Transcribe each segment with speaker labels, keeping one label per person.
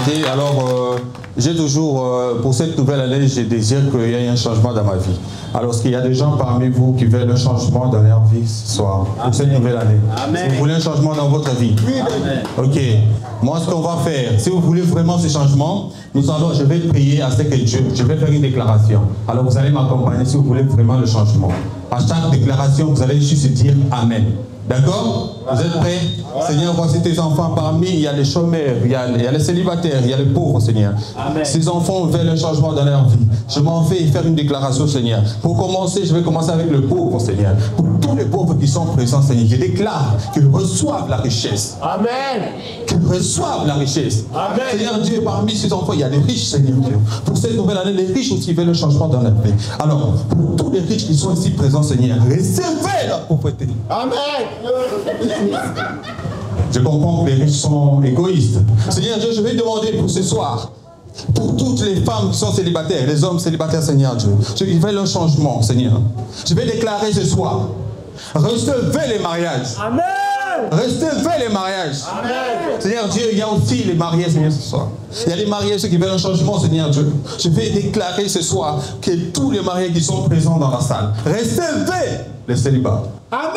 Speaker 1: Ok, alors j'ai toujours, pour cette nouvelle année, j'ai désiré qu'il y ait un changement dans ma vie. Alors, est-ce qu'il y a des gens parmi vous qui veulent un changement dans leur vie ce soir, pour cette nouvelle année? Amen. Si vous voulez un changement dans votre vie? Oui. Ok. Moi, ce qu'on va faire, si vous voulez vraiment ce changement, je vais prier à ce que Dieu, je vais faire une déclaration. Alors, vous allez m'accompagner si vous voulez vraiment le changement. À chaque déclaration, vous allez juste dire Amen. D'accord? Vous êtes prêts? Seigneur, voici tes enfants. Parmi, il y a les chômeurs, il y a les célibataires, il y a les pauvres, Seigneur. Amen. Ces enfants veulent un changement dans leur vie. Je m'en vais faire une déclaration, Seigneur. Pour commencer, je vais commencer avec le pauvre, Seigneur. Pour tous les pauvres qui sont présents, Seigneur, je déclare qu'ils reçoivent la richesse. Amen. Qu'ils reçoivent la richesse. Amen. Seigneur Dieu, parmi ces enfants, il y a des riches, Seigneur Dieu. Pour cette nouvelle année, les riches aussi veulent un changement dans leur vie. Alors, pour tous les riches qui sont ici présents, Seigneur, recevez la pauvreté. Amen. Je comprends que les riches sont égoïstes. Seigneur Dieu, je vais demander pour ce soir, pour toutes les femmes qui sont célibataires, les hommes célibataires, Seigneur Dieu, je veux un changement, Seigneur. Je vais déclarer ce soir, recevez les mariages. Amen. Recevez les mariages. Amen. Seigneur Dieu, il y a aussi les mariés, Seigneur, ce soir. Il y a les mariés, ceux qui veulent un changement, Seigneur Dieu. Je vais déclarer ce soir que tous les mariés qui sont présents dans la salle, recevez les célibats. Amen.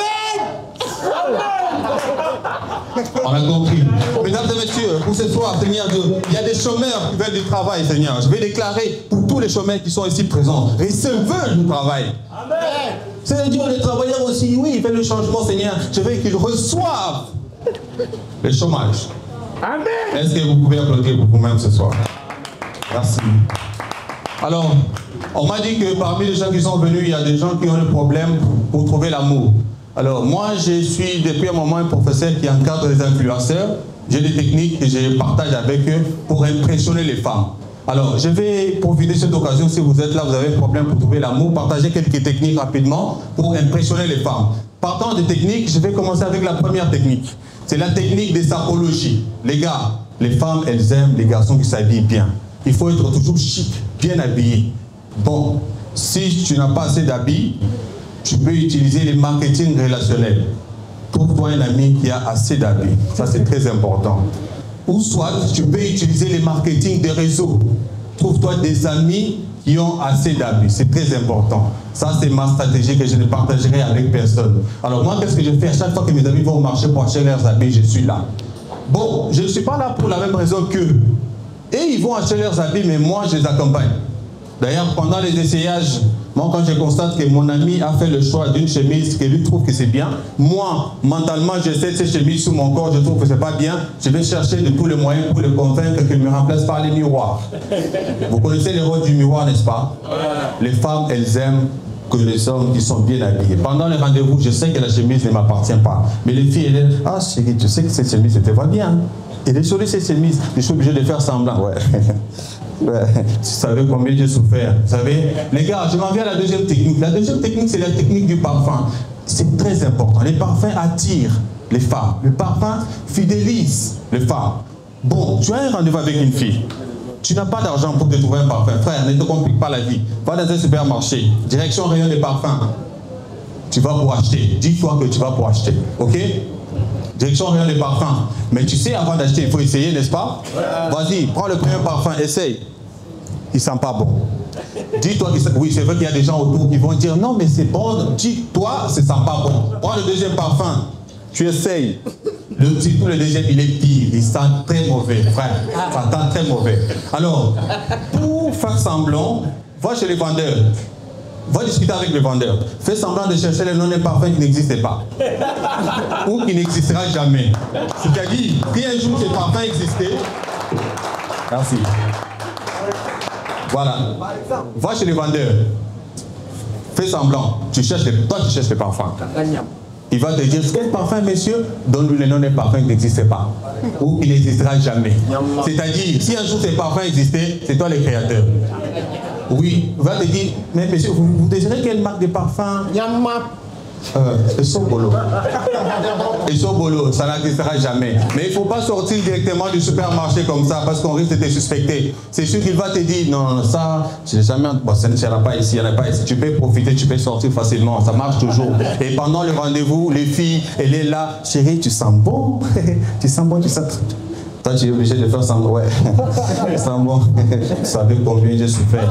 Speaker 1: On a compris. Mesdames et messieurs, pour ce soir, Seigneur Dieu, il y a des chômeurs qui veulent du travail, Seigneur. Je vais déclarer pour tous les chômeurs qui sont ici présents, recevez du travail. Amen. Seigneur Dieu, les travailleurs aussi, oui, ils veulent le changement, Seigneur. Je veux qu'ils reçoivent le chômage. Amen. Est-ce que vous pouvez applaudir pour vous-même ce soir? Merci. Alors, on m'a dit que parmi les gens qui sont venus, il y a des gens qui ont le problème pour trouver l'amour. Alors, moi, je suis depuis un moment un professeur qui encadre les influenceurs. J'ai des techniques que je partage avec eux pour impressionner les femmes. Alors, je vais profiter de cette occasion, si vous êtes là, vous avez un problème pour trouver l'amour, partager quelques techniques rapidement pour impressionner les femmes. Partant des techniques, je vais commencer avec la première technique. C'est la technique des sapologies. Les gars, les femmes, elles aiment les garçons qui s'habillent bien. Il faut être toujours chic, bien habillé. Bon, si tu n'as pas assez d'habits, tu peux utiliser les marketing relationnels. Trouve-toi un ami qui a assez d'habits. Ça, c'est très important. Ou soit, tu peux utiliser les marketing des réseaux. Trouve-toi des amis qui ont assez d'habits. C'est très important. Ça, c'est ma stratégie que je ne partagerai avec personne. Alors moi, qu'est-ce que je fais? À chaque fois que mes amis vont au marché pour acheter leurs habits, je suis là. Bon, je ne suis pas là pour la même raison qu'eux. Et ils vont acheter leurs habits, mais moi, je les accompagne. D'ailleurs, pendant les essayages, moi, quand je constate que mon ami a fait le choix d'une chemise que lui trouve que c'est bien, moi, mentalement, j'essaie de cette chemise sous mon corps, je trouve que c'est pas bien, je vais chercher de tous les moyens pour le convaincre qu'il me remplace par les miroirs. Vous connaissez les rôles du miroir, n'est-ce pas? Les femmes, elles aiment que les hommes qui sont bien habillés. Pendant le rendez-vous, je sais que la chemise ne m'appartient pas. Mais les filles, elles disent, ah chérie, tu sais que cette chemise, ça te va bien. Et les jolie cette chemise, je suis obligé de faire semblant. Ouais. Ouais. Tu savais combien j'ai souffert. Vous savez, les gars, je m'en viens à la deuxième technique. La deuxième technique, c'est la technique du parfum. C'est très important. Les parfums attirent les femmes. Le parfum fidélise les femmes. Bon, tu as un rendez-vous avec une fille. Tu n'as pas d'argent pour te trouver un parfum. Frère, ne te complique pas la vie. Va dans un supermarché. Direction rayon des parfums. Tu vas pour acheter. Dis-toi que tu vas pour acheter. Ok? Direction rayon des parfums. Mais tu sais, avant d'acheter, il faut essayer, n'est-ce pas? Vas-y, prends le premier parfum, essaye. Il ne sent pas bon. Dis-toi que oui, c'est vrai qu'il y a des gens autour qui vont dire non, mais c'est bon. Dis-toi, ça ne sent pas bon. Prends le deuxième parfum. Tu essayes. Le deuxième, il est pire. Il sent très mauvais, frère. Ça sent très mauvais. Alors, pour faire semblant, va chez les vendeurs. Va discuter avec le vendeur. Fais semblant de chercher le nom d'un parfum qui n'existait pas. Ou qui n'existera jamais. C'est-à-dire, si un jour ce parfum existait... Merci. Voilà. Va chez le vendeur. Fais semblant. Toi, tu cherches le parfum. Il va te dire, quel parfum, monsieur? Donne-lui le nom d'un parfum qui n'existait pas. Ou qui n'existera jamais. C'est-à-dire, si un jour ce parfum existait, c'est toi le créateur. Oui, va te dire, mais monsieur, vous désirez quelle marque de parfum? Esobolo. Esobolo, ça n'existera jamais. Mais il ne faut pas sortir directement du supermarché comme ça parce qu'on risque de te suspecter. C'est sûr qu'il va te dire, non, ça, je n'ai jamais... Bon, ça n'y en a pas ici, il n'y en a pas ici. Tu peux profiter, tu peux sortir facilement, ça marche toujours. Et pendant le rendez-vous, les filles, elle est là, chérie, tu sens bon. Tu sens bon, tu sens... Toi, tu es obligé de faire semblant. Ouais. Semblant. Vous savez combien j'ai souffert.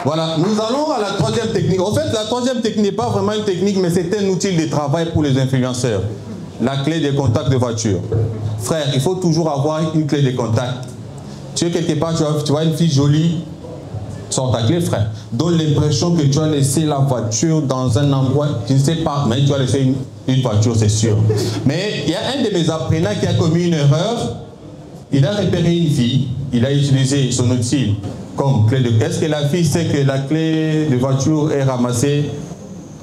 Speaker 1: Voilà, nous allons à la troisième technique. En fait, la troisième technique n'est pas vraiment une technique, mais c'est un outil de travail pour les influenceurs. La clé des contacts de voiture. Frère, il faut toujours avoir une clé de contact. Tu es quelque part, tu vois une fille jolie, sors ta clé, frère. Donne l'impression que tu as laissé la voiture dans un endroit, tu ne sais pas, mais tu as laissé une voiture, c'est sûr. Mais il y a un de mes apprenants qui a commis une erreur. Il a repéré une fille, il a utilisé son outil comme clé de... Est-ce que la fille sait que la clé de voiture est ramassée?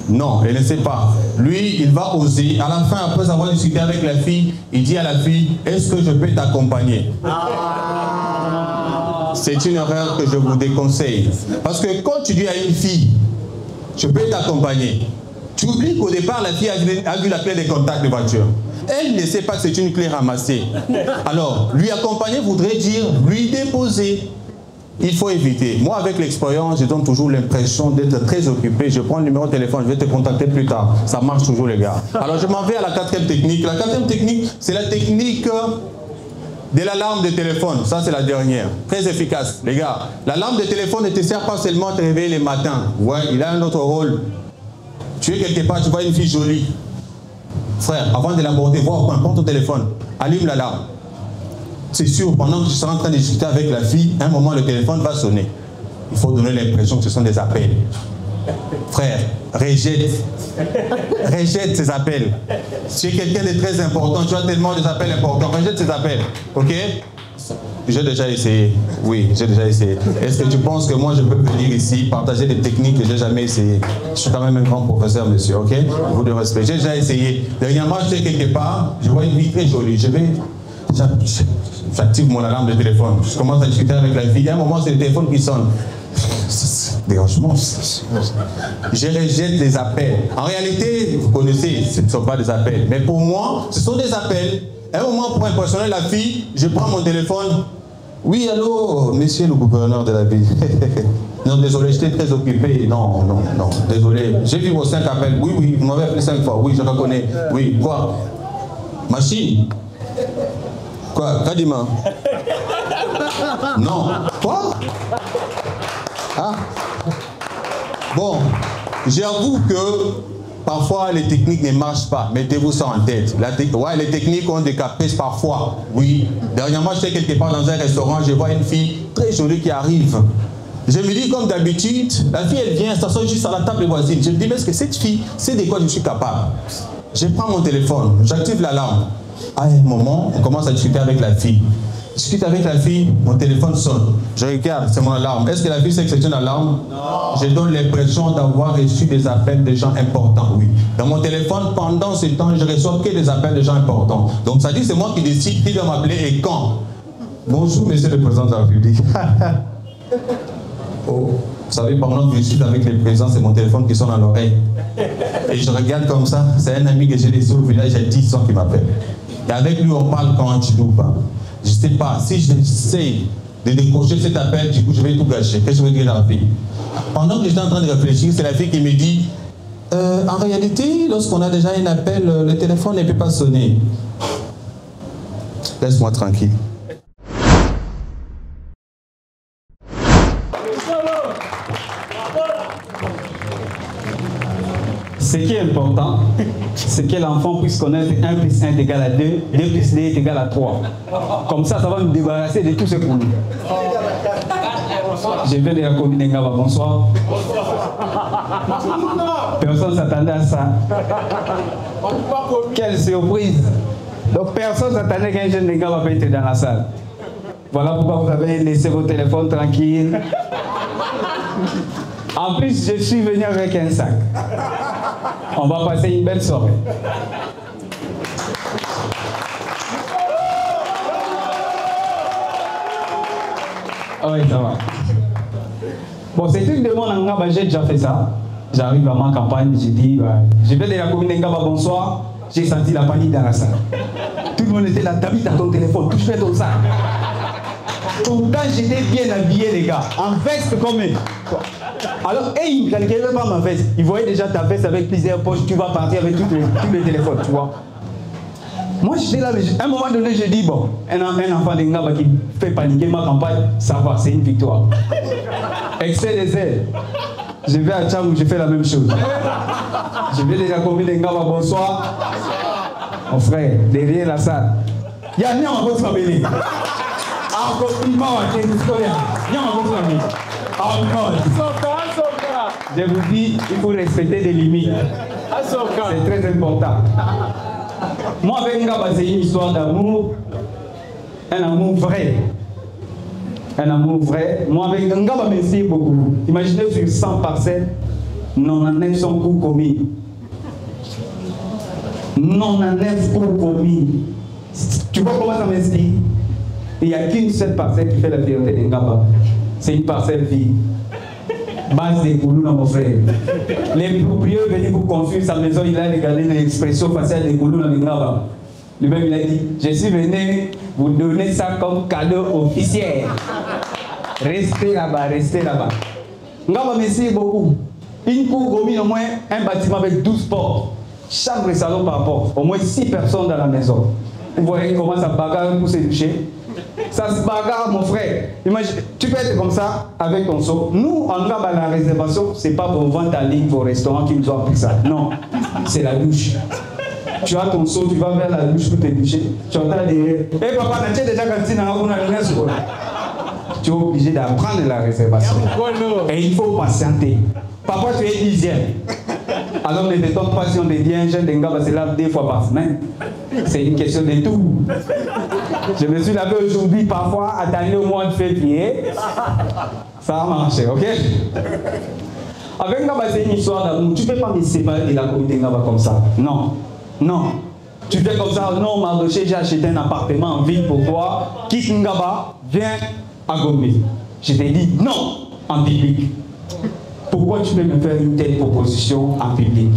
Speaker 1: Non, elle ne sait pas. Lui, il va oser. À la fin, après avoir discuté avec la fille, il dit à la fille, est-ce que je peux t'accompagner? C'est une erreur que je vous déconseille. Parce que quand tu dis à une fille, je peux t'accompagner, tu oublies qu'au départ, la fille a vu la clé de contact de voiture. Elle ne sait pas que c'est une clé ramassée. Alors, lui accompagner voudrait dire lui déposer. Il faut éviter. Moi, avec l'expérience, je donne toujours l'impression d'être très occupé. Je prends le numéro de téléphone, je vais te contacter plus tard. Ça marche toujours, les gars. Alors, je m'en vais à la quatrième technique. La quatrième technique, c'est la technique de l'alarme de téléphone. Ça, c'est la dernière. Très efficace, les gars. L'alarme de téléphone ne te sert pas seulement à te réveiller le matin. Ouais, il a un autre rôle. Tu es quelque part, tu vois une fille jolie. Frère, avant de l'aborder, prends ton téléphone. Allume l'alarme. C'est sûr, pendant que tu seras en train de discuter avec la fille, à un moment, le téléphone va sonner. Il faut donner l'impression que ce sont des appels. Frère, rejette ces appels. Si tu es quelqu'un de très important, tu as tellement des appels importants, rejette ces appels. Ok? J'ai déjà essayé. Oui, j'ai déjà essayé. Est-ce que tu penses que moi, je peux venir ici, partager des techniques que je n'ai jamais essayées? Je suis quand même un grand professeur, monsieur, ok? Vous de respect. J'ai déjà essayé. Dernièrement, j'étais quelque part, je vois une fille très jolie. J'active mon alarme de téléphone. Je commence à discuter avec la fille. À un moment, c'est le téléphone qui sonne. Dérangement. Je rejette les appels. En réalité, vous connaissez, ce ne sont pas des appels. Mais pour moi, ce sont des appels. À un moment, pour impressionner la fille, je prends mon téléphone. Oui, allô, monsieur le gouverneur de la ville. Non, désolé, j'étais très occupé. Non, désolé. J'ai vu vos 5 appels. Oui, vous m'avez appelé 5 fois. Oui, je reconnais. Oui, quoi? Machine? Quoi? Kadima? Non. Quoi? Ah. Bon, j'avoue que parfois les techniques ne marchent pas. Mettez-vous ça en tête. Ouais, les techniques ont des caprices parfois. Oui. Dernièrement, j'étais quelque part dans un restaurant, je vois une fille très jolie qui arrive. Je me dis comme d'habitude, la fille elle vient, s'assoit juste à la table voisine. Je me dis, mais est-ce que cette fille, c'est de quoi je suis capable? Je prends mon téléphone, j'active l'alarme. À un moment, on commence à discuter avec la fille. Je discute avec la fille, mon téléphone sonne. Je regarde, c'est mon alarme. Est-ce que la fille sait que c'est une alarme? Non. Je donne l'impression d'avoir reçu des appels de gens importants, oui. Dans mon téléphone, pendant ce temps, je reçois que des appels de gens importants. Donc ça dit c'est moi qui décide qui doit m'appeler et quand. Bonjour, monsieur le président de la République. Oh, vous savez, pendant que je discute avec le président, c'est mon téléphone qui sonne à l'oreille. Et je regarde comme ça, c'est un ami que j'ai laissé au village, il y a 10 ans qui m'appelle. Et avec lui, on parle quand tu ou pas. Je ne sais pas, si j'essaie de décrocher cet appel, du coup, je vais tout gâcher. Qu'est-ce que je veux dire à la fille? Pendant que j'étais en train de réfléchir, c'est la fille qui me dit en réalité, lorsqu'on a déjà un appel, le téléphone ne peut pas sonner. Laisse-moi tranquille.
Speaker 2: Ce qui est important, c'est que l'enfant puisse connaître 1 plus 1 est égal à 2, 2 plus 2 est égal à 3. Comme ça va nous débarrasser de tout ce qu'on dit. Je viens de la commune Ngaba, bonsoir. Personne ne s'attendait à ça. Quelle surprise! Donc personne ne s'attendait qu'un jeune Ngaba va être dans la salle. Voilà pourquoi vous avez laissé vos téléphones tranquilles. En plus, je suis venu avec un sac. On va passer une belle soirée. Ah oui, ça va. Bon, c'est une demande en Ngaba, j'ai déjà fait ça. J'arrive à ma campagne, j'ai dit, je vais de la commune Ngaba, bonsoir. J'ai senti la panique dans la salle. Tout le monde était là, t'as mis dans ton téléphone, touche ton sac. Pourtant, j'étais bien habillé, les gars, en veste comme eux. Alors, ils ne calculaient pas ma veste. Ils voyaient déjà ta veste avec plusieurs poches. Tu vas partir avec tous les téléphones, tu vois. Moi, j'étais là, à un moment donné, j'ai dit, bon, un enfant de Ngaba qui fait paniquer ma campagne, ça va, c'est une victoire. Excès des ailes. Je vais à Tcham où j'ai fait la même chose. Je vais déjà combien de Ngaba, bonsoir. Mon frère, derrière la salle. Il y a un autre famille. Encore une fois, il y a un autre famille. Encore. Je vous dis, il faut respecter des limites. C'est très important. Moi, avec Ngaba, c'est une histoire d'amour. Un amour vrai. Un amour vrai. Moi, avec Ngaba, merci beaucoup. Imaginez sur 100 parcelles, 99 sont coups commis. 99 coups commis. Tu vois comment ça m'explique? Il n'y a qu'une seule parcelle qui fait la fierté de Ngaba. C'est une parcelle vide. Base des Goulou dans mon frère. Les propriétaires venaient pour construire sa maison, il a regardé l'expression faciale des Goulou dans le Ngaba. Lui-même, il a dit, je suis venu vous donner ça comme cadeau officiel. Restez là-bas, restez là-bas. Ngaba, merci beaucoup. Une cour au moins un bâtiment avec 12 portes. Chambre et salon par porte. Au moins 6 personnes dans la maison. Vous voyez comment ça bagarre pour se toucher? Ça se bagarre, mon frère. Imagine, tu peux être comme ça avec ton seau. Nous, en Ngaba, la réservation, c'est pas pour vendre ta ligne au restaurant qui nous ont appris ça. Non, c'est la douche. Tu as ton seau, tu vas vers la douche pour te doucher. Tu entends derrière. Hé papa, tu as déjà cantine à tu es obligé d'apprendre la réservation. Et il faut patienter. Parfois, tu es 10e. Alors, ne te donne pas si on te dit un jeune de Ngaba se lave 2 fois par semaine. C'est une question de tout. Je me suis lavé aujourd'hui, parfois, attendu au mois de février. Ça a marché, ok? Avec Ngaba, c'est une histoire d'amour. Tu ne peux pas me séparer de la communauté Ngaba comme ça. Non. Non. Tu fais comme ça, non, Mardoché, j'ai acheté un appartement en ville pour toi. Quitte Ngaba, viens à Gombe. Je t'ai dit non en public. Pourquoi tu peux me faire une telle proposition en public?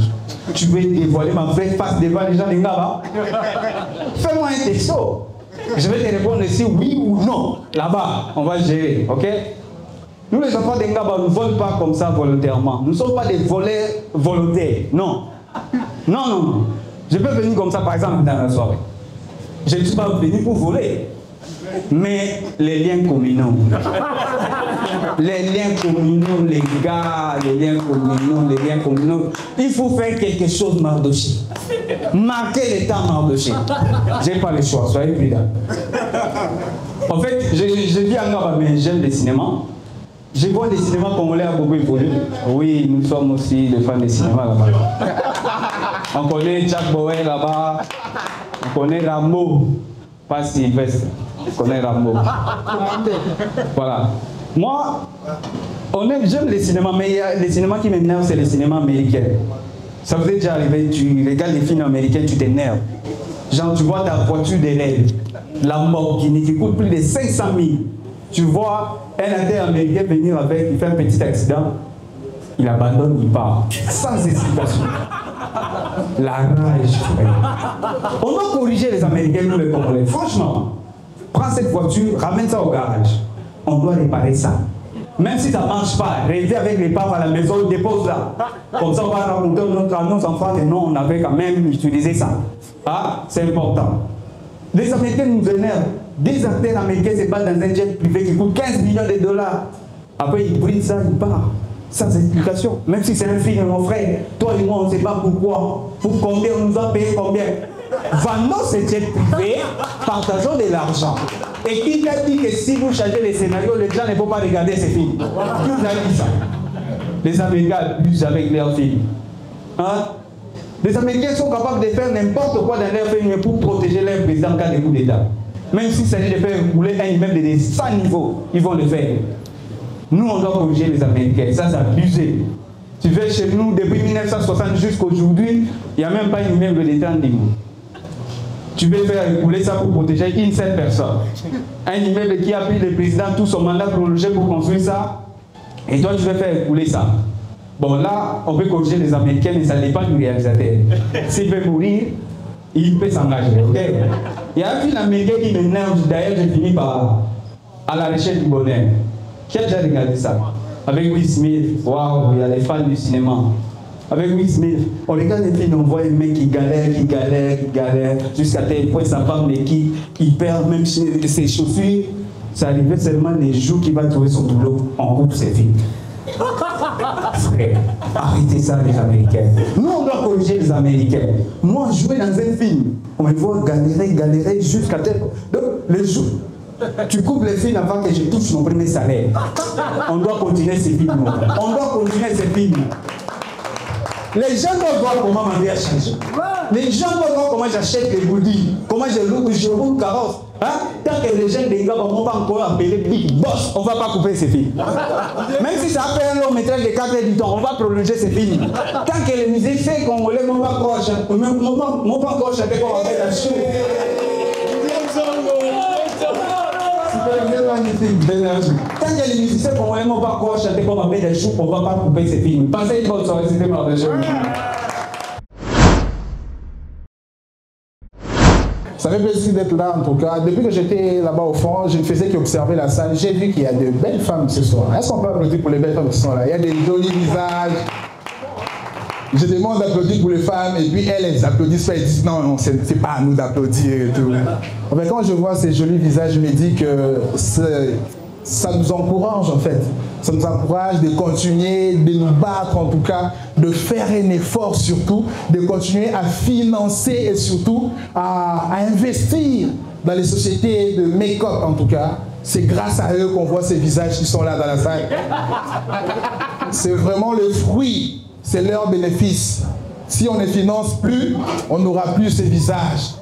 Speaker 2: Tu veux dévoiler ma vraie face devant les gens de Ngaba? Fais-moi un texto. Je vais te répondre si oui ou non. Là-bas, on va gérer, ok? Nous, les enfants de Ngaba, ne volons pas comme ça volontairement. Nous ne sommes pas des voleurs volontaires. Non. Non, non, non. Je peux venir comme ça, par exemple, dans la soirée. Je ne suis pas venu pour voler. Mais les liens communaux. Les liens communaux, les gars, les liens communaux. Il faut faire quelque chose, Mardoché. Marquer le temps, Mardoché. Je n'ai pas le choix, soyez prudents. En fait, je dis à Ngaba, mais j'aime le cinéma. Je vois des cinémas congolais à beaucoup évoluer. Oui, nous sommes aussi des fans de cinéma là-bas. On connaît Jack Bauer là-bas. On connaît Rambo. Pas Sylvestre. On connaît Rambo. Voilà. Moi, j'aime les cinémas, mais les cinémas qui m'énervent, c'est les cinémas américains. Ça vous est déjà arrivé, tu regardes les films américains, tu t'énerves. Genre, tu vois ta voiture d'élève, la Lamborghini qui coûte plus de 500 000. Tu vois un acteur américain venir avec, il fait un petit accident, il abandonne, il part. Sans explication. La rage, frère. On doit corriger les Américains, nous les Congolais. Franchement, prends cette voiture, ramène ça au garage. On doit réparer ça. Même si ça ne marche pas, rester avec les parents à la maison, dépose là. Comme ça, on va raconter à nos enfants que non, on avait quand même utilisé ça. Ah, c'est important. Les Américains nous énervent. Des acteurs américains se battent dans un jet privé qui coûte 15 millions de dollars. Après, ils brisent ça, ils partent. Sans explication. Même si c'est un film, mon frère, toi et moi, on ne sait pas pourquoi. Pour combien on nous a payé combien. Vendons ce jet privé, partageons de l'argent. Et qui t'a dit que si vous changez les scénarios, les gens ne peuvent pas regarder ces films? Qui vous a dit ça? Les Américains abusent avec leurs films. Hein? Les Américains sont capables de faire n'importe quoi dans leurs films pour protéger leur président en cas de coup d'État. Même s'il s'agit de faire rouler un immeuble de 100 niveaux, ils vont le faire. Nous, on doit corriger les Américains. Ça, c'est abusé. Tu vas chez nous, depuis 1960 jusqu'à aujourd'hui, il n'y a même pas une immeuble de 30 niveaux. Tu veux faire écouler ça pour protéger une seule personne. Un immeuble qui a pris le président tout son mandat prolongé pour construire ça. Et toi, tu veux faire écouler ça. Bon, là, on peut corriger les Américains, mais ça dépend du réalisateur. S'il veut mourir, il peut s'engager. Okay? Il y a un film américain qui m'énerve. D'ailleurs, j'ai fini par À la recherche du bonheur. Qui a déjà regardé ça? Avec Will Smith. Waouh, il y a les fans du cinéma. avec Will Smith. On regarde les films, on voit un mec qui galère, jusqu'à tel point sa femme, mais qui perd même ses chaussures. Ça arrivait seulement les jours qu'il va trouver son boulot, on coupe ses films. Frère, arrêtez ça les Américains. Nous on doit corriger les Américains. Moi jouer dans un film, on me voit galérer jusqu'à tel. Donc le jour, tu coupes les films avant que je touche mon premier salaire. On doit continuer ces films. On doit continuer ces films. Les gens doivent voir comment ma vie a changé. Les gens doivent voir comment j'achète les goodies, comment je roule carrosse. Hein? Tant que les gens des gars ne vont pas encore appeler Big Boss, on ne va pas couper ces films. Même si ça fait un long métrage de 4 heures du temps, on va prolonger ces films. Tant que les musiciens congolais ne vont pas encore chanter comme on fait la chou. Tant que les musiciens congolais ne vont pas encore chanter comme on fait la chou, on ne va pas couper ces films. Passez une bonne soirée, c'était ma région.
Speaker 3: Ça fait plaisir d'être là en tout cas. Depuis que j'étais là-bas au fond, je ne faisais qu'observer la salle. J'ai vu qu'il y a de belles femmes ce soir. Est-ce qu'on peut applaudir pour les belles femmes qui sont là? Il y a des jolis visages. Je demande d'applaudir pour les femmes et puis elles applaudissent pas, elles disent non, c'est pas à nous d'applaudir et tout. Enfin, quand je vois ces jolis visages, je me dis que ça nous encourage en fait. Ça nous encourage de continuer, de nous battre en tout cas, de faire un effort surtout, de continuer à financer et surtout à investir dans les sociétés de make-up en tout cas. C'est grâce à eux qu'on voit ces visages qui sont là dans la salle. C'est vraiment le fruit, c'est leur bénéfice. Si on ne finance plus, on n'aura plus ces visages.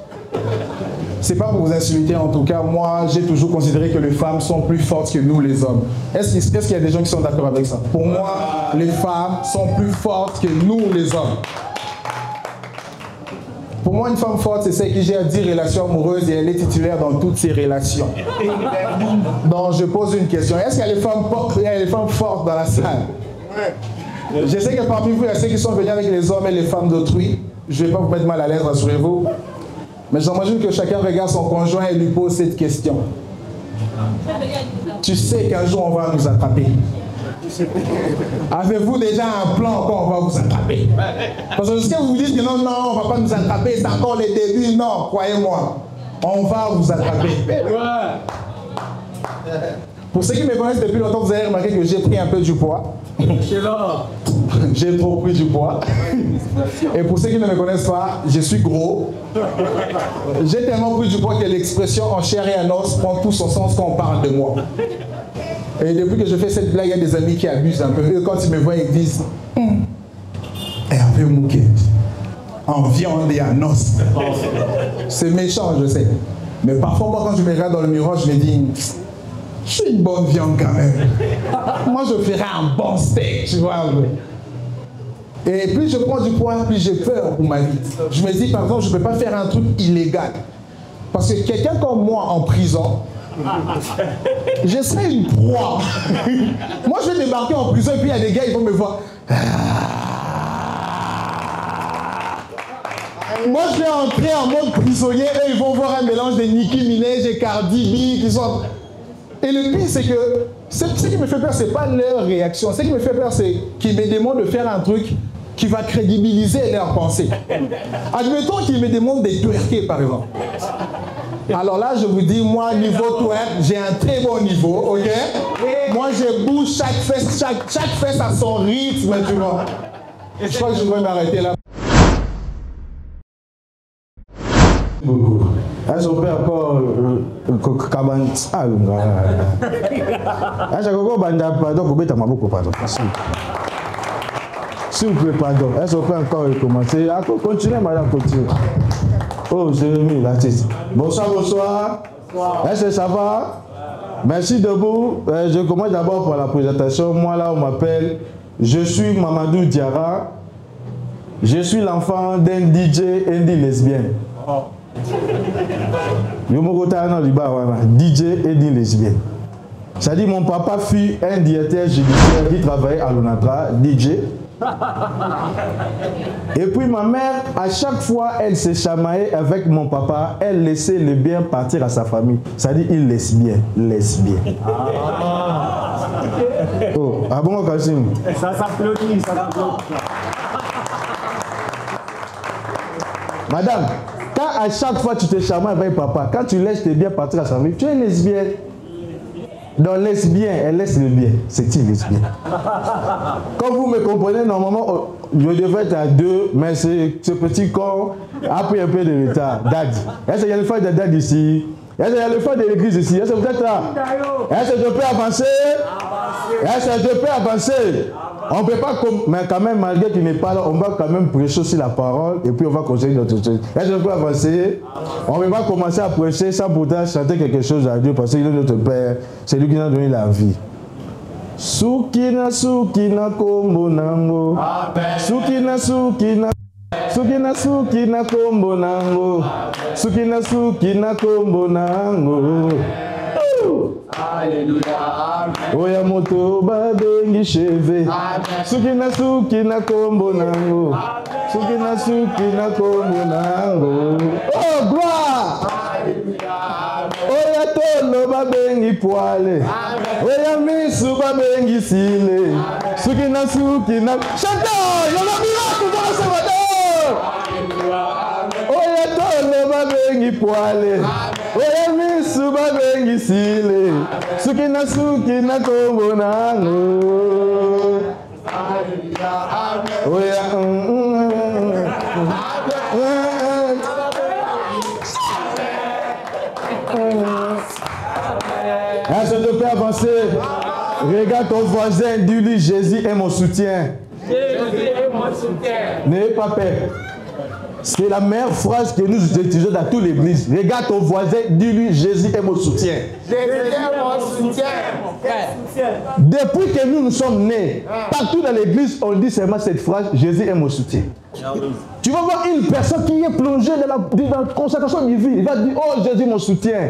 Speaker 3: C'est pas pour vous insulter en tout cas, moi j'ai toujours considéré que les femmes sont plus fortes que nous les hommes. Est-ce qu'il y a des gens qui sont d'accord avec ça? Pour moi, les femmes sont plus fortes que nous les hommes. Pour moi, une femme forte, c'est celle qui gère 10 relations amoureuses et elle est titulaire dans toutes ses relations. Donc je pose une question, est-ce qu'il y a des femmes fortes dans la salle? Je sais que parmi vous, il y a ceux qui sont venus avec les hommes et les femmes d'autrui. Je ne vais pas vous mettre mal à l'aise, rassurez-vous. Mais j'imagine que chacun regarde son conjoint et lui pose cette question. Tu sais qu'un jour on va nous attraper. Avez-vous déjà un plan quand on va vous attraper? Parce que jusqu'à vous dites que non, on ne va pas nous attraper, c'est encore les débuts. Non, croyez-moi, on va vous attraper. Pour ceux qui me connaissent depuis longtemps, vous avez remarqué que j'ai pris un peu du poids. J'ai trop pris du poids. Et pour ceux qui ne me connaissent pas, je suis gros. J'ai tellement pris du poids que l'expression en chair et en os prend tout son sens quand on parle de moi. Et depuis que je fais cette blague, il y a des amis qui abusent un peu. Eux, quand ils me voient, ils disent Hervé Mouquet, en viande et en os. C'est méchant, je sais. Mais parfois, moi, quand je me regarde dans le miroir, je me dis je suis une bonne viande quand même. Moi, je ferais un bon steak, tu vois. Et plus je prends du poids, plus j'ai peur pour ma vie. Je me dis, par exemple, je ne peux pas faire un truc illégal. Parce que quelqu'un comme moi en prison, je serais une proie. Moi, je vais débarquer en prison et puis il y a des gars, ils vont me voir. Moi, je vais entrer en mode prisonnier et ils vont voir un mélange de Nicki Minaj et Cardi B qui sont... Et le pire, c'est que ce qui me fait peur, ce n'est pas leur réaction. Ce qui me fait peur, c'est qu'ils me demandent de faire un truc qui va crédibiliser leurs pensées. Admettons qu'ils me demandent de twerker, par exemple. Alors là, je vous dis, moi, niveau twerk, j'ai un très bon niveau, ok? Moi, je bouge chaque fesse à son rythme, tu vois. Je crois que je devrais m'arrêter là.
Speaker 4: Beaucoup. Son père encore pardon. S'il vous plaît, pardon. Son père encore recommencer. Continuez, madame, continuez. Oh, Jérémy, l'artiste. Bonsoir, bonsoir. Est-ce que ça va? Merci debout. Je commence d'abord par la présentation. Moi, là, on m'appelle. Je suis Mamadou Diarra. Je suis l'enfant d'un DJ indie lesbienne. DJ et dit lesbienne. Ça dit mon papa fut un directeur judiciaire qui travaillait à l'ONATRA, DJ. Et puis ma mère, à chaque fois, elle se chamaillait avec mon papa, elle laissait le bien partir à sa famille. Ça dit il lesbienne, lesbienne. Oh, ah bon, Kassim?
Speaker 5: Ça s'applaudit, ça s'applaudit.
Speaker 4: Madame, quand à chaque fois tu te charmes avec papa, quand tu laisses tes biens partir à sa vie, tu es lesbienne. Donc lesbien, elle laisse le bien. C'est-il lesbien? Comme vous me comprenez, normalement, je devais être à 2, mais ce petit corps a pris un peu de retard. Dad. Est-ce qu'il y a le frère de Dad ici? Est-ce qu'il y a le frère de l'église ici? Est-ce que vous êtes là? Est-ce que je peux avancer? Est-ce que je peux avancer? On ne peut pas, mais quand même, malgré qu'il n'est pas là, on va quand même prêcher aussi la parole et puis on va continuer notre chose. Est-ce que je peux avancer? On ne va pas commencer à prêcher sans pourtant chanter quelque chose à Dieu parce qu'il est notre Père. C'est lui qui nous a donné la vie. Sukina, sukina, kombo nango. Sukina, sukina. Sukina, sukina, kombo nango. Sukina, sukina, kombo nango. Alléluia. Oya moto babengi cheve. Sukina, sukina, kombo nango. Sukina, sukina, kombo nango. Oh, gloire. Oya tolo babengi poale. Oya misu babengi sile. Sukina, sukina. Chanteur, il y a un miracle dans ce matin. Oya tolo babengi poale. Oya misu babengi sile. Sukina, sukina, kombo nango. Oya est-ce que tu peux avancer? Regarde ton voisin, dis-lui Jésus est mon soutien. Jésus est mon soutien. N'ayez pas peur. C'est la meilleure phrase que nous utilisons dans toute l'église. Regarde ton voisin, dis-lui Jésus est mon soutien. Jésus est mon soutien, mon frère. Depuis que nous sommes nés, partout dans l'église, on dit seulement cette phrase, Jésus est mon soutien. Tu vas voir une personne qui est plongée dans la consécration de vie. Il va dire, oh Jésus mon soutien.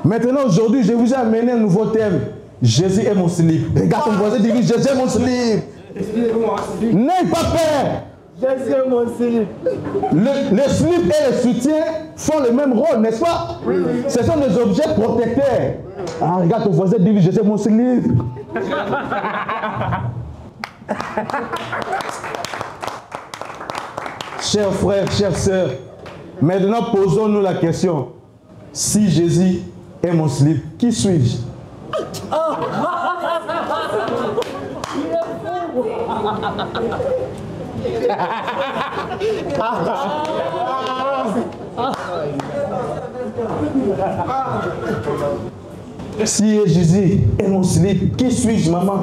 Speaker 4: Maintenant, aujourd'hui, je vous ai amené un nouveau thème. Jésus est mon slip. Regarde ton voisin, dis-lui, Jésus est mon slip. N'aie pas peur. Jésus est mon slip. Le slip et le soutien font le même rôle, n'est-ce pas? Oui. Ce sont des objets protecteurs. Ah, regarde ton voisin, dis-lui, Jésus est mon slip. Chers frères, chères sœurs, maintenant posons-nous la question. Si Jésus est mon slip, qui suis-je? Si Jésus est mon slip, qui suis-je, maman?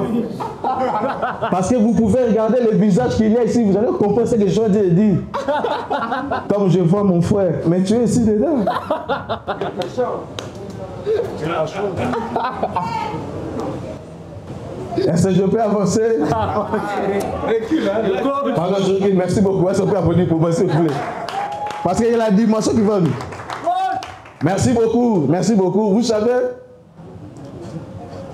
Speaker 4: Parce que vous pouvez regarder le visage qu'il y a ici, vous allez comprendre ce que je viens de dire. Comme je vois mon frère, mais tu es ici dedans. Est-ce que je peux avancer? Pardon, je recule. Merci beaucoup. Est-ce que je peux applaudir pour moi, s'il vous plaît? Parce qu'il y a la dimension qui va nous. Merci beaucoup. Merci beaucoup. Vous savez,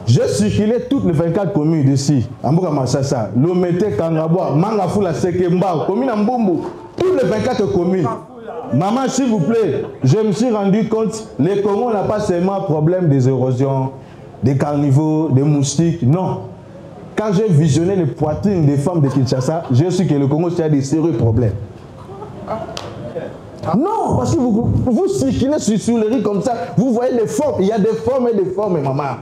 Speaker 4: j'ai circulé toutes les 24 communes d'ici. Amboka Masasa, Lomete, Kangaboa, Mangafula, Sekemba, commune Mbumbu. Toutes les 24 communes. Maman, s'il vous plaît, je me suis rendu compte, les Congos n'ont pas seulement un problème des érosions, des carnivores, des moustiques. Non. Quand j'ai visionné les poitrines des femmes de Kinshasa, j'ai su que le Congo a des sérieux problèmes. Non, parce que vous circulez sur les rues comme ça, vous voyez les formes. Il y a des formes et des formes, maman.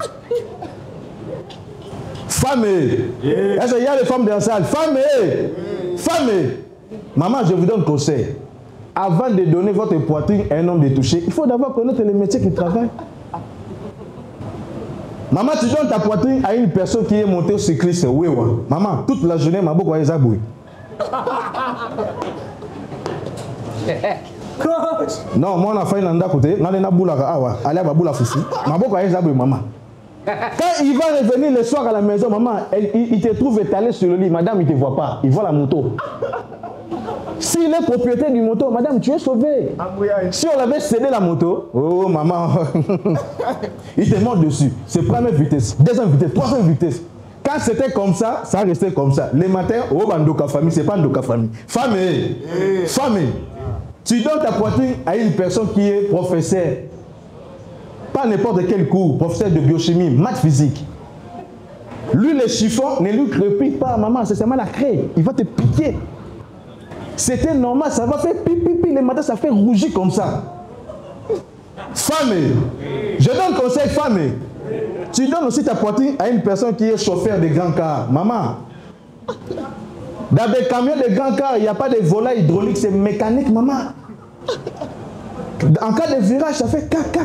Speaker 4: Femmes, est-ce qu'il y a des femmes dans la salle? Femmes, femmes. Maman, je vous donne un conseil. Avant de donner votre poitrine à un homme de toucher, il faut d'abord connaître les métiers qui travaillent. Maman, tu donnes ta poitrine à une personne qui est montée au cycliste. Oui, oui. Maman, toute la journée, ma boucle est abouée. Non, moi, on a fait un côté. On a une boule à awa. Allez, ma boule à foussi. Ma boucle est abouée, maman. Quand il va revenir le soir à la maison, maman, il te trouve étalé sur le lit. Madame, il ne te voit pas. Il voit la moto. S'il est propriétaire du moto, madame, tu es sauvé. Si on avait cédé la moto, oh maman, il te monte dessus. C'est première vitesse, deuxième vitesse, troisième vitesse. Quand c'était comme ça, ça restait comme ça. Les matins, oh bandoka famille, c'est pas bandoka famille. Famille, famille. Tu donnes ta poitrine à une personne qui est professeur. Pas n'importe quel cours, professeur de biochimie, maths physique. Lui, les chiffons ne lui crépit pas, maman, c'est seulement la craie. Il va te piquer. C'était normal, ça va faire pipi, les matins, ça fait rougir comme ça. Femme, je donne conseil, femme. Tu donnes aussi ta poitrine à une personne qui est chauffeur de grands cars. Maman, dans des camions de grands cars, il n'y a pas de volant hydraulique, c'est mécanique, maman. En cas de virage, ça fait caca.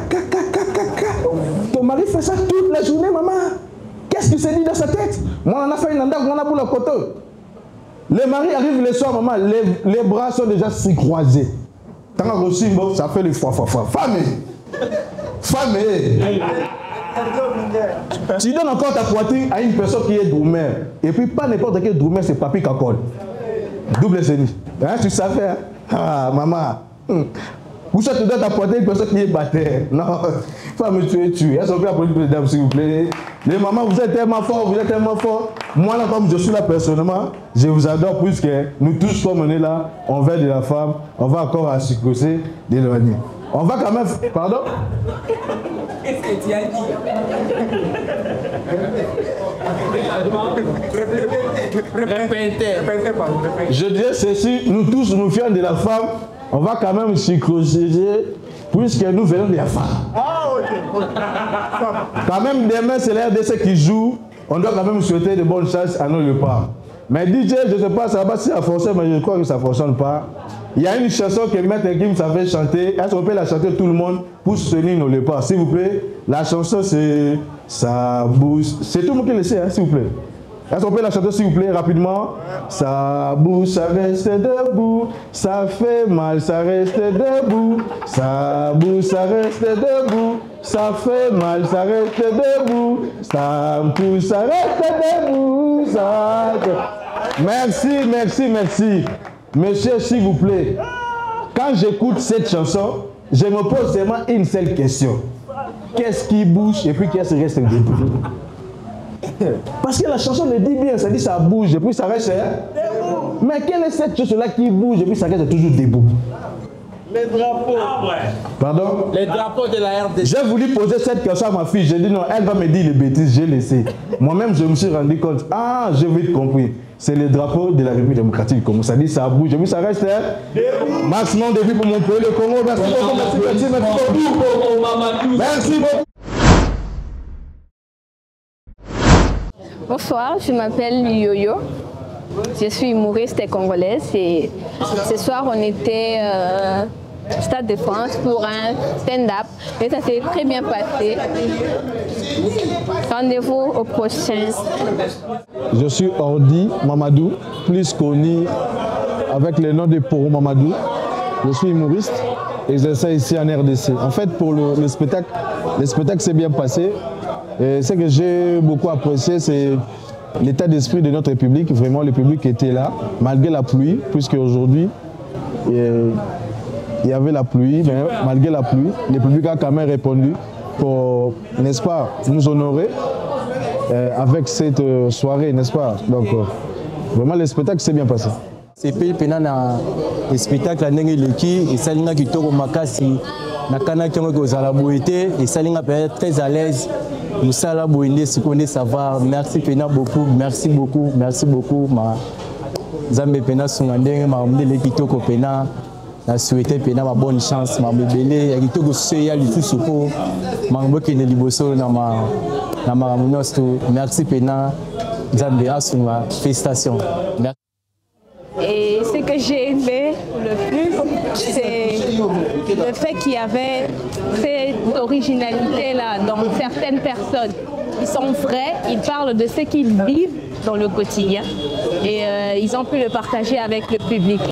Speaker 4: Ton mari fait ça toute la journée, maman. Qu'est-ce qui s'est dit dans sa tête? Moi, on a fait une andade, on a pour le côté. Le mari arrive le soir, maman, les bras sont déjà si croisés. Tant que ça fait le foi. Femme. Tu donnes encore ta poitrine à une personne qui est drummer. Et puis pas n'importe quel drummer, c'est Papi Kakol. Double sénie. Hein, tu savais, hein? Ah, maman. Où ça te donne ta poitrine à une personne qui est batteur? Non, femme, tu es. Est-ce qu'on peut applaudir les dames, s'il vous plaît? Les mamans, vous êtes tellement forts, Moi, là, comme je suis là personnellement, je vous adore plus que nous tous, comme on est là, on veut de la femme, on va encore à succrocher d'éloigner. On va quand même... Pardon? Qu'est-ce que tu as dit? Je dirais ceci, nous tous, nous fiers de la femme, on va quand même succrocher puisque nous venons de la femme. Quand même, demain, c'est la RDC qui joue, on doit quand même souhaiter de bonnes chances à nos léopards. Mais DJ, je ne sais pas, ça va si ça fonctionne, mais je crois que ça ne fonctionne pas. Il y a une chanson que Maître Kim savait chanter. Est-ce qu'on peut la chanter tout le monde pour soutenir nos léopards? S'il vous plaît, la chanson c'est ça bouge. C'est tout le monde qui le sait, hein, s'il vous plaît. Est-ce qu'on peut la chanter s'il vous plaît, rapidement? Ça bouge, ça reste debout. Ça fait mal, ça reste debout. Ça bouge, ça reste debout. Ça fait mal, ça reste debout. Ça pousse, ça reste debout. Ça... Merci. Monsieur, s'il vous plaît, quand j'écoute cette chanson, je me pose seulement une seule question. Qu'est-ce qui bouge et puis qu'est-ce qui reste debout? Parce que la chanson le dit bien, ça dit ça bouge et puis ça reste debout. Mais quelle est cette chose-là qui bouge et puis ça reste toujours debout?
Speaker 5: Les drapeaux.
Speaker 4: Pardon?
Speaker 5: Les drapeaux de la RDC.
Speaker 4: J'ai voulu poser cette question à ma fille. J'ai dit non, elle va me dire les bêtises, j'ai laissé. Moi-même, je me suis rendu compte. Ah, j'ai vite compris. C'est le drapeau de la République démocratique du Congo. Ça dit ça bouge et puis ça reste debout. Maximum de vie pour mon pays, le Congo. Merci beaucoup. Merci beaucoup.
Speaker 6: Bonsoir, je m'appelle Yoyo. Je suis humoriste et congolaise et ce soir on était au Stade de France pour un stand-up et ça s'est très bien passé. Rendez-vous au prochain.
Speaker 4: Je suis Ordi Mamadou, plus connu avec le nom de Poro Mamadou. Je suis humoriste et j'essaie ici en RDC. En fait, pour le spectacle s'est bien passé. Et ce que j'ai beaucoup apprécié, c'est l'état d'esprit de notre public. Vraiment, le public était là, malgré la pluie, puisque aujourd'hui, il y avait la pluie, mais malgré la pluie, le public a quand même répondu pour, n'est-ce pas, nous honorer avec cette soirée, n'est-ce pas? Donc, vraiment, le spectacle s'est bien passé.
Speaker 7: C'est pendant le spectacle, et Salinga qui tourne au Makasi, Nakana qui est à la bouette, et Salinga peut être très à l'aise. Nous sommes là pour aider, ça va. Merci Pena beaucoup, merci beaucoup. Ma Zambe Pena Sungandeng, ma Mdele Kitoko Pena, na souhaité Pena ma bonne chance, ma bébé, Kitoko Seya Lifusuko, ma Mboke Neliboso na ma Munosto. Merci Pena, Zambe Asunga, félicitations. Merci.
Speaker 6: Et ce que j'ai aimé le plus, c'est le fait qu'il y avait cette originalité-là dans certaines personnes. Ils sont vrais, ils parlent de ce qu'ils vivent dans le quotidien et ils ont pu le partager avec le public.